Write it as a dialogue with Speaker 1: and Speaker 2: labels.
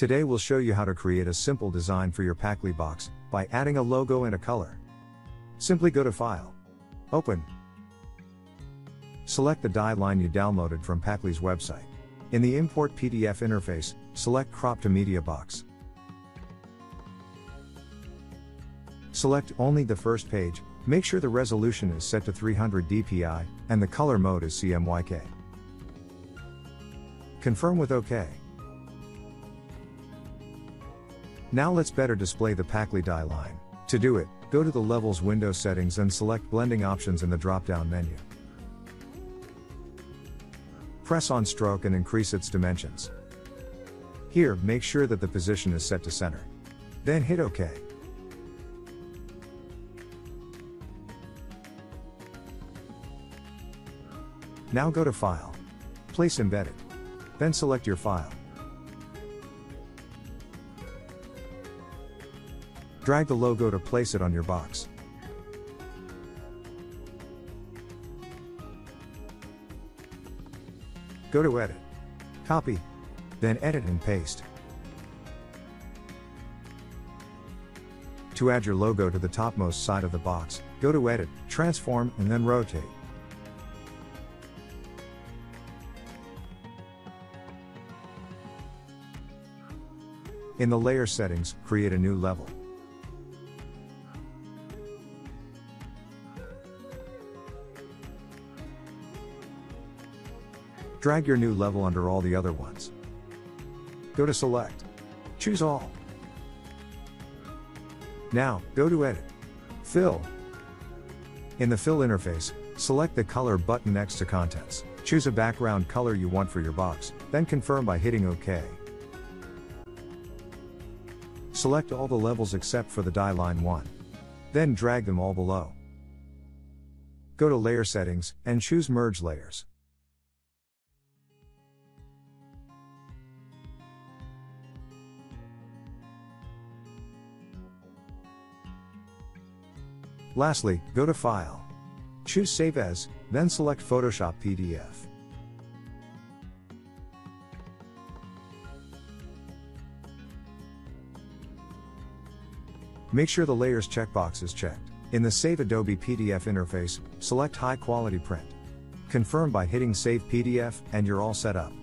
Speaker 1: Today we'll show you how to create a simple design for your Packly box by adding a logo and a color. Simply go to File, Open. Select the die line you downloaded from Packly's website. In the Import PDF interface, select Crop to Media Box. Select only the first page, make sure the resolution is set to 300 dpi, and the color mode is CMYK. Confirm with OK. Now let's better display the Packly die line. To do it, go to the Levels window settings and select Blending Options in the drop-down menu. Press on Stroke and increase its dimensions. Here, make sure that the position is set to center. Then hit OK. Now go to File, Place Embedded. Then select your file. Drag the logo to place it on your box. Go to Edit, Copy, then Edit and Paste. To add your logo to the topmost side of the box, go to Edit, Transform, and then Rotate. In the Layer settings, create a new level. Drag your new level under all the other ones. Go to Select. Choose All. Now, go to Edit. Fill. In the Fill interface, select the Color button next to Contents. Choose a background color you want for your box, then confirm by hitting OK. Select all the levels except for the die line 1. Then drag them all below. Go to Layer Settings, and choose Merge Layers. Lastly, go to File. Choose Save As, then select Photoshop PDF. Make sure the Layers checkbox is checked. In the Save Adobe PDF interface, select High Quality Print. Confirm by hitting Save PDF, and you're all set up.